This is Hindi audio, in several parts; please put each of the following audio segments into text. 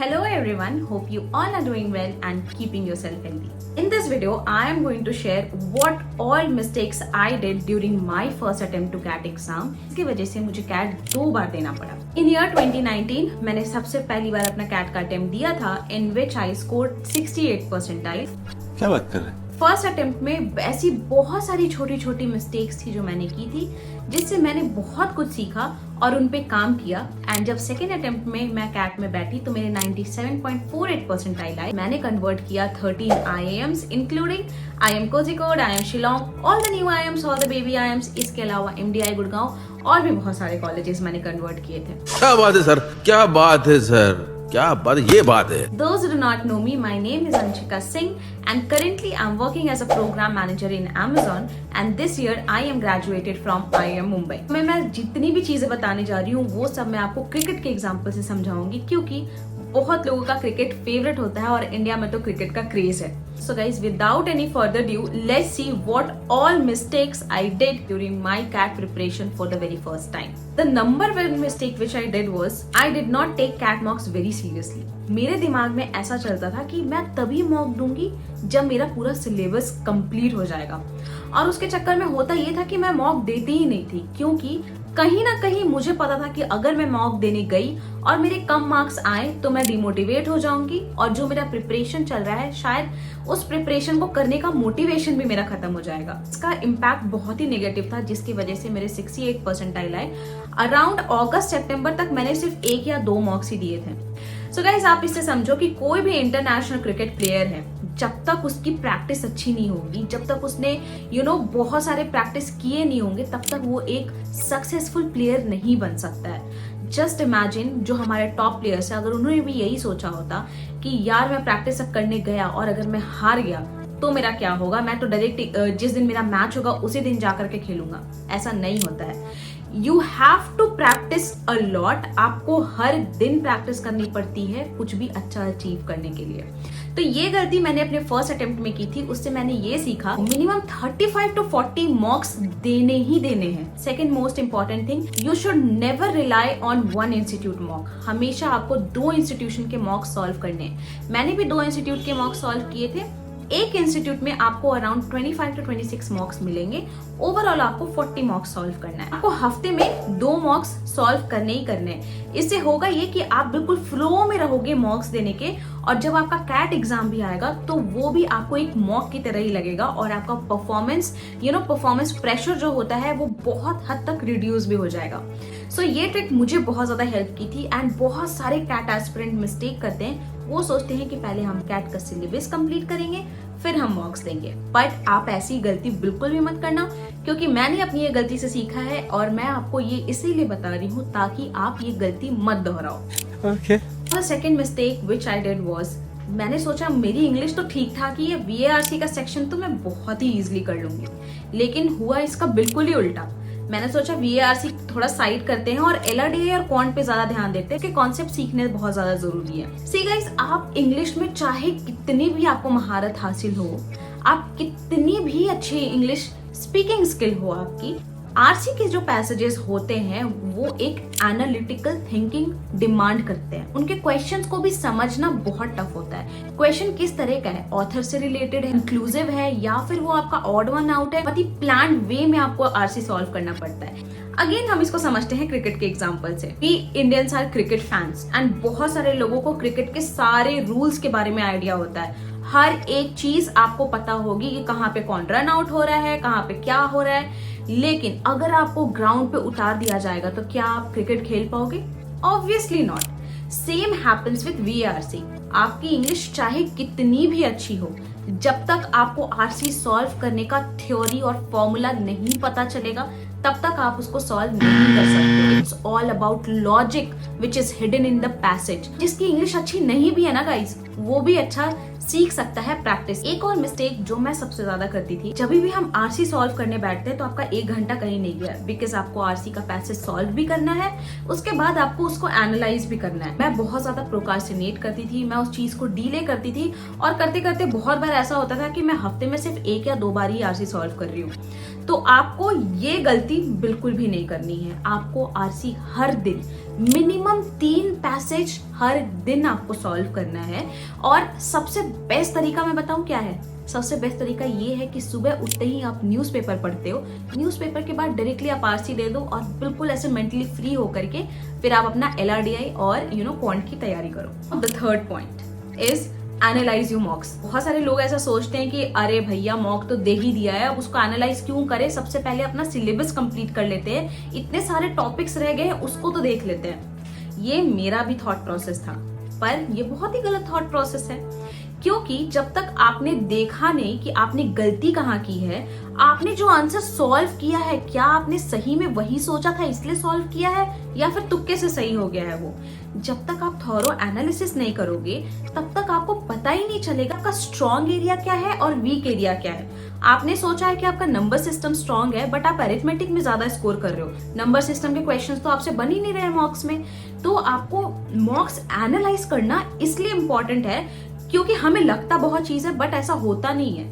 Hello everyone, hope you all are doing well and keeping yourself healthy. In this video, I am going to share what all mistakes I did during my first attempt to CAT exam. इसकी वजह से मुझे CAT 2 बार देना पड़ा. In year 2019, मैंने सबसे पहली बार अपना CAT का attempt दिया था, in which I scored 68 percentile. क्या बात कर रहे हैं? फर्स्ट अटेम्प्ट में ऐसी बहुत सारी छोटी छोटी मिस्टेक्स थी जो मैंने की थी, जिससे मैंने बहुत कुछ सीखा और उन पे काम किया. एंड जब सेकेंड अटेम्प्ट में मैं कैट में बैठी तो मेरे 97.48 परसेंटाइल आए. मैंने कन्वर्ट किया 13 IIMs including IIM Kozhikode, IIM Shillong, all the new IIMs, all the baby IIMs. इसके अलावा MDI गुड़गांव और भी बहुत सारे कॉलेजेस मैंने कन्वर्ट किए थे. क्या बात है सर, क्या बात है सर, क्या बात, ये बात है. Those who do not know me, my name is Anshika Singh and currently I'm working as a program manager in Amazon and this year I am graduated from IIM Mumbai. मैं जितनी भी चीजें बताने जा रही हूँ वो सब मैं आपको क्रिकेट के एग्जाम्पल से समझाऊंगी, क्योंकि बहुत लोगों का क्रिकेट फेवरेट होता है और इंडिया में तो क्रिकेट का क्रेज है. So guys, without any further ado, let's see what all mistakes I did during my CAT preparation for the very first time. The number one mistake which I did was I did not take CAT mocks very seriously. मेरे दिमाग में ऐसा चलता था कि मैं तभी मॉक दूंगी जब मेरा पूरा सिलेबस कंप्लीट हो जाएगा, और उसके चक्कर में होता ये था कि मैं मॉक देती ही नहीं थी, क्योंकि कहीं ना कहीं मुझे पता था कि अगर मैं मॉक देने गई और मेरे कम मार्क्स आए तो मैं डिमोटिवेट हो जाऊंगी और जो मेरा प्रिपरेशन चल रहा है शायद उस प्रिपरेशन को करने का मोटिवेशन भी मेरा खत्म हो जाएगा. इसका इम्पैक्ट बहुत ही नेगेटिव था, जिसकी वजह से मेरे 68 परसेंटाइल आए. अराउंड अगस्त सितंबर तक मैंने सिर्फ 1 या 2 मॉक्स ही दिए थे. सो गाइस, आप इससे समझो कि कोई भी इंटरनेशनल क्रिकेट प्लेयर है, जब तक उसकी प्रैक्टिस अच्छी नहीं होगी, जब तक उसने बहुत सारे प्रैक्टिस किए नहीं होंगे, तब तक वो एक सक्सेसफुल प्लेयर नहीं बन सकता है. जस्ट इमेजिन जो हमारे टॉप प्लेयर्स हैं, अगर उन्होंने भी यही सोचा होता कि यार मैं प्रैक्टिस करने गया और अगर मैं हार गया तो मेरा क्या होगा, मैं तो डायरेक्ट जिस दिन मेरा मैच होगा उसी दिन जाकर के खेलूंगा. ऐसा नहीं होता है. You have to practise a lot. आपको हर दिन प्रैक्टिस करनी पड़ती है कुछ भी अच्छा अचीव करने के लिए. तो ये गलती मैंने अपने फर्स्ट अटेम्प्ट में की थी. उससे मैंने ये सीखा, मिनिमम 35 to 40 मॉक्स देने ही देने हैं. Second most important thing, you should never rely on one institute mock. हमेशा आपको 2 इंस्टीट्यूशन के मॉक सॉल्व करने हैं. मैंने भी 2 इंस्टीट्यूट के मॉक सॉल्व किए थे. एक इंस्टीट्यूट में आपको अराउंड 25 to 26 मॉक्स मिलेंगे. ओवरऑल आपको 40 मॉक्स सॉल्व करना है. आपको हफ्ते में 2 मॉक्स सॉल्व करने ही करने हैं. इससे होगा ये कि आप बिल्कुल फ्लो में रहोगे मॉक्स देने के, और जब आपका कैट एग्जाम भी आएगा तो वो भी आपको एक मॉक की तरह ही लगेगा, और आपका परफॉर्मेंस प्रेशर जो होता है वो बहुत हद तक रिड्यूस भी हो जाएगा. सो ये ट्रिक मुझे बहुत ज्यादा हेल्प की थी. एंड बहुत सारे कैट एस्पिरेंट मिस्टेक करते हैं. वो सोचते हैं कि पहले हम कैट का सिलेबस कंप्लीट करेंगे फिर हम मॉक्स देंगे. बट आप ऐसी गलती बिल्कुल भी मत करना, क्योंकि मैंने अपनी ये गलती से सीखा है और मैं आपको ये इसीलिए बता रही हूँ ताकि आप ये गलती मत दोहराओ. Okay. The second mistake which I did was, मैंने सोचा मेरी इंग्लिश तो ठीक ठाक ही है, VARC का सेक्शन तो मैं बहुत ही इजीली कर लूंगी. लेकिन हुआ इसका बिल्कुल ही उल्टा. मैंने सोचा VARC थोड़ा साइड करते हैं और LRDI और क्वांट पे ज्यादा ध्यान देते हैं, कि कॉन्सेप्ट सीखने बहुत ज्यादा जरूरी है. सी गाइस, आप इंग्लिश में चाहे कितनी भी आपको महारत हासिल हो, आप कितनी भी अच्छी इंग्लिश स्पीकिंग स्किल हो आपकी, आरसी के जो पैसेजेस होते हैं वो एक एनालिटिकल थिंकिंग डिमांड करते हैं. उनके क्वेश्चंस को भी समझना बहुत टफ होता है. क्वेश्चन किस तरह का है, ऑथर से रिलेटेड है, इंक्लूसिव है, या फिर वो आपका ऑड वन आउट है. बहुत ही प्लान वे में आपको आरसी सॉल्व करना पड़ता है. अगेन हम इसको समझते हैं क्रिकेट के एग्जांपल से. We Indians are cricket fans and बहुत सारे लोगों को क्रिकेट के सारे रूल्स के बारे में आइडिया होता है. हर एक चीज आपको पता होगी कि कहाँ पे कौन रन आउट हो रहा है, कहाँ पे क्या हो रहा है. लेकिन अगर आपको ग्राउंड पे उतार दिया जाएगा तो क्या आप क्रिकेट खेल पाओगे? Obviously not. Same happens with VARC. आपकी इंग्लिश चाहे कितनी भी अच्छी हो, जब तक आपको आरसी सॉल्व करने का थ्योरी और फॉर्मूला नहीं पता चलेगा, तब तक आप उसको सॉल्व नहीं कर सकते. It's all about logic which is hidden in the passage. जिसकी इंग्लिश अच्छी नहीं भी है ना गाइस, वो भी अच्छा सीख सकता है प्रैक्टिस. एक और मिस्टेक जो मैं सबसे ज्यादा करती थी, जब भी हम आरसी सॉल्व करने बैठते हैं तो आपका 1 घंटा कहीं नहीं गया, बिकॉज आपको आरसी का पैसेज सॉल्व भी करना है, उसके बाद आपको उसको एनालाइज भी करना है. मैं बहुत ज्यादा प्रोक्रास्टिनेट करती थी, मैं उस चीज को डिले करती थी, और करते करते बहुत बार ऐसा होता था कि मैं हफ्ते में सिर्फ 1 या 2 बार ही आरसी सॉल्व कर रही हूँ. तो आपको ये गलती बिल्कुल भी नहीं करनी है. आपको आरसी हर दिन मिनिमम 3 पैसेज हर दिन आपको सॉल्व करना है। और सबसे बेस्ट तरीका मैं बताऊं क्या है? सबसे बेस्ट तरीका ये है कि सुबह उठते ही आप न्यूज़पेपर पढ़ते हो, न्यूज़पेपर के बाद डायरेक्टली आप आरसी दे दो और बिल्कुल ऐसे मेंटली फ्री होकर के फिर आप अपना LRDI और क्वांट की तैयारी करो। The third point is analyse your मॉक्स। बहुत सारे लोग ऐसा सोचते हैं कि अरे भैया मॉक तो दे ही दिया है, अब उसको एनालाइज क्यों करें, सबसे पहले अपना सिलेबस कंप्लीट कर लेते हैं, इतने सारे टॉपिक्स रह गए हैं उसको तो देख लेते हैं। ये मेरा भी थॉट प्रोसेस था, पर ये बहुत ही गलत थॉट प्रोसेस है, क्योंकि जब तक आपने देखा नहीं कि आपने गलती कहाँ की है, आपने जो आंसर सॉल्व किया है क्या आपने सही में वही सोचा था इसलिए सॉल्व किया है या फिर तुक्के से सही हो गया है वो, जब तक आप थॉरो एनालिसिस नहीं करोगे तब तक आपको पता ही नहीं चलेगा आपका स्ट्रॉन्ग एरिया क्या है और वीक एरिया क्या है। आपने सोचा है कि आपका नंबर सिस्टम स्ट्रॉन्ग है, बट आप अरिथमेटिक में ज्यादा स्कोर कर रहे हो, नंबर सिस्टम के क्वेश्चंस तो आपसे बन ही नहीं रहे मॉक्स में। तो आपको मॉक्स एनालाइज करना इसलिए इंपॉर्टेंट है क्योंकि हमें लगता बहुत चीज है बट ऐसा होता नहीं है।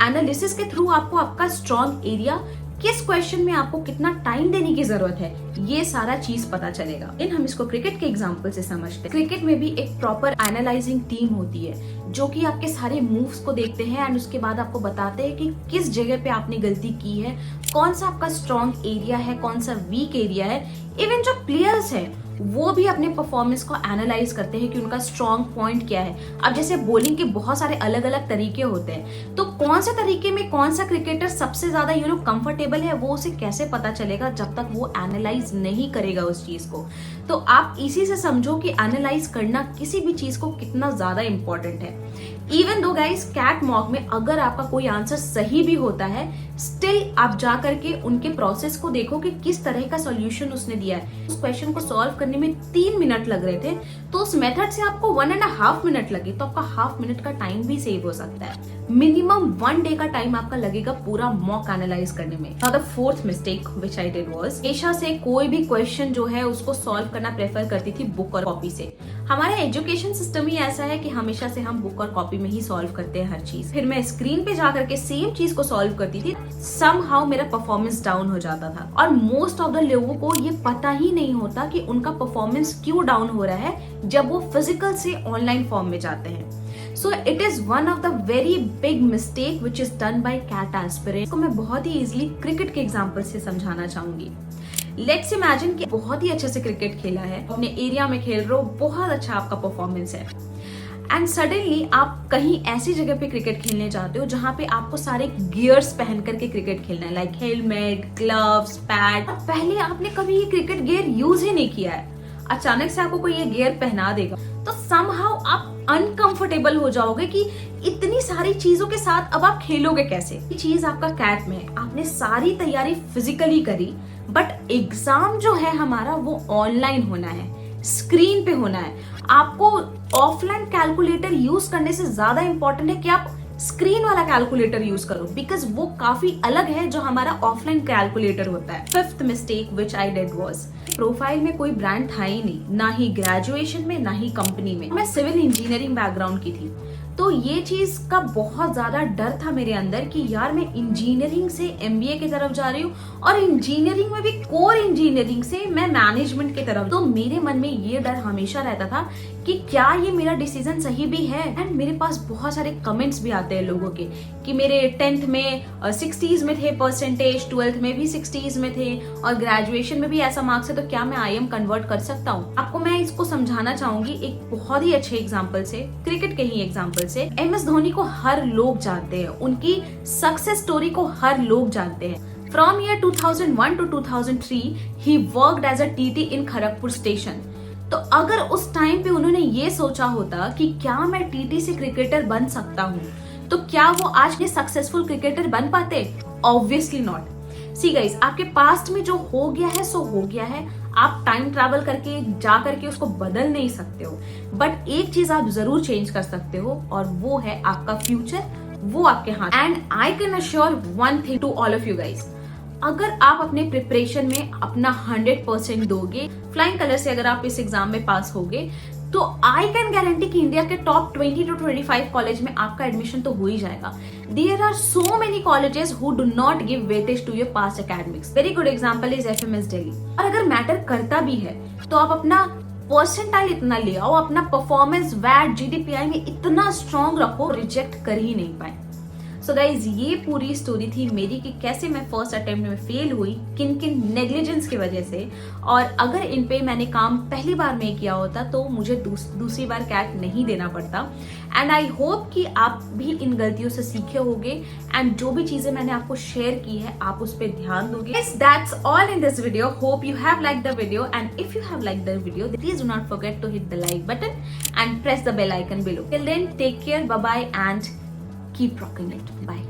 एनालिसिस के थ्रू आपको आपका स्ट्रॉन्ग एरिया, किस क्वेश्चन में आपको कितना टाइम देने की जरूरत है, ये सारा चीज पता चलेगा। इन हम इसको क्रिकेट के एग्जांपल से समझते हैं। क्रिकेट में भी एक प्रॉपर एनालाइजिंग टीम होती है जो कि आपके सारे मूव्स को देखते हैं एंड उसके बाद आपको बताते हैं कि किस जगह पे आपने गलती की है, कौन सा आपका स्ट्रॉन्ग एरिया है, कौन सा वीक एरिया है। इवन जो प्लेयर्स हैं वो भी अपने परफॉर्मेंस को एनालाइज करते हैं कि उनका स्ट्रॉन्ग पॉइंट क्या है। अब जैसे बॉलिंग के बहुत सारे अलग अलग तरीके होते हैं, तो कौन से तरीके में कौन सा क्रिकेटर सबसे ज्यादा कंफर्टेबल है वो उसे कैसे पता चलेगा जब तक वो एनालाइज नहीं करेगा उस चीज को। तो आप इसी से समझो कि एनालाइज करना किसी भी चीज को कितना ज्यादा इंपॉर्टेंट है। Even though guys cat mock में अगर आपका कोई आंसर सही भी होता है, स्टिल आप जा करके उनके प्रोसेस को देखो कि किस तरह का सॉल्यूशन उसने दिया है। उस क्वेश्चन को सॉल्व करने में 3 मिनट लग रहे थे, तो उस मेथड से आपको 1.5 मिनट लगे, तो आपका हाफ मिनट का टाइम भी सेव हो सकता है। मिनिमम 1 डे का टाइम आपका लगेगा पूरा मॉक एनालाइज करने में। Now the fourth mistake which I did was, हमेशा से कोई भी क्वेश्चन जो है उसको सॉल्व करना प्रेफर करती थी बुक और कॉपी से। हमारा एजुकेशन सिस्टम ही ऐसा है कि हमेशा से हम बुक और कॉपी में ही सॉल्व करते हैं हर चीज। फिर मैं स्क्रीन पे जा करके सेम चीज को सॉल्व करती थी, समहाउ मेरा परफॉर्मेंस डाउन हो जाता था। और मोस्ट ऑफ द लोगों को ये पता ही नहीं होता कि उनका परफॉर्मेंस क्यों डाउन हो रहा है जब वो फिजिकल से ऑनलाइन फॉर्म में जाते हैं। So it is one of the very big mistake which is done by CAT aspirant। इसको मैं बहुत ही इजीली क्रिकेट के एग्जांपल से समझाना चाहूंगी। लेट्स इमेजिन कि बहुत ही अच्छे से क्रिकेट खेला है, अपने एरिया में खेल रहे हो, बहुत अच्छा आपका परफॉर्मेंस है, एंड सडनली आप कहीं ऐसी जगह पे क्रिकेट खेलने जाते हो जहां पे आपको सारे गियर्स पहन करके क्रिकेट खेलना है, लाइक हेलमेट, ग्लव्स, पैड। पहले आपने कभी ये क्रिकेट गियर यूज ही नहीं किया है, अचानक से आपको कोई ये गियर पहना देगा तो समहाउ आप अनकंफर्टेबल हो जाओगे कि इतनी सारी चीजों के साथ अब आप खेलोगे कैसे। ये चीज आपका कैट में, आपने सारी तैयारी फिजिकली करी, बट एग्जाम जो है हमारा वो ऑनलाइन होना है, स्क्रीन पे होना है। आपको ऑफलाइन कैलकुलेटर यूज करने से ज्यादा इंपॉर्टेंट है कि आप स्क्रीन वाला कैलकुलेटर यूज करो, बिकॉज वो काफी अलग है जो हमारा ऑफलाइन कैलकुलेटर होता है। Fifth mistake which I did was, profile में कोई ब्रांड था ही नहीं, ना ही ग्रेजुएशन में ना ही कंपनी में। मैं सिविल इंजीनियरिंग बैकग्राउंड की थी, तो ये चीज का बहुत ज्यादा डर था मेरे अंदर कि यार मैं इंजीनियरिंग से MBA की तरफ जा रही हूँ और इंजीनियरिंग में भी कोर इंजीनियरिंग से मैं मैनेजमेंट की तरफ। तो मेरे मन में ये डर हमेशा रहता था कि क्या ये मेरा डिसीजन सही भी है। एंड मेरे पास बहुत सारे कमेंट्स भी आते हैं लोगों के कि मेरे 10th में 60s में थे परसेंटेज, 12th में भी 60s में थे और ग्रेजुएशन में भी ऐसा मार्क्स है, तो क्या मैं IIM कन्वर्ट कर सकता हूँ। आपको मैं इसको समझाना चाहूंगी एक बहुत ही अच्छे एग्जाम्पल से, क्रिकेट के ही एग्जाम्पल से। MS धोनी को हर लोग जानते हैं, उनकी सक्सेस स्टोरी को हर लोग जानते हैं। From year 2001 to 2003, he worked as a TT in Kharagpur station. तो अगर उस टाइम पे उन्होंने ये सोचा होता कि क्या मैं TT से क्रिकेटर बन सकता हूँ, तो क्या वो आज के सक्सेसफुल क्रिकेटर बन पाते? Obviously not. सी गाइस, आपके पास्ट में जो हो गया है सो हो गया है, आप टाइम ट्रैवल करके जा करके उसको बदल नहीं सकते हो, बट एक चीज आप जरूर चेंज कर सकते हो और वो है आपका फ्यूचर, वो आपके हाथ। And I can assure one thing to all of you guys, अगर आप अपने प्रिपरेशन में अपना 100% दोगे, फ्लाइंग कलर से अगर आप इस एग्जाम में पास होगे, तो आई कैन गारंटी कि इंडिया के टॉप 20 to 25 कॉलेज में आपका एडमिशन तो हो ही जाएगा. There are so many colleges who do not give weightage to your past academics. Very good example is FMS Delhi. और अगर मैटर करता भी है तो आप अपना परसेंटाइल इतना ले आओ, अपना परफॉर्मेंस वैट GDPI में इतना स्ट्रॉन्ग रखो, रिजेक्ट कर ही नहीं पाए. सो गाइज, ये पूरी स्टोरी थी मेरी कि कैसे मैं फर्स्ट अटेम्प्ट में फेल हुई, किन किन नेग्लिजेंस की वजह से. और अगर इन पे मैंने काम पहली बार में किया होता तो मुझे दूसरी बार कैट नहीं देना पड़ता. एंड आई होप कि आप भी इन गलतियों से सीखे होगे एंड जो भी चीजें मैंने आपको शेयर की है आप उस पर ध्यान दोगे. That's all in this video. Hope you have liked the video, and if you have liked the video, please do not forget to hit the like button and press the bell icon below. Till then, take care, bye bye, and keep rocking it. Bye.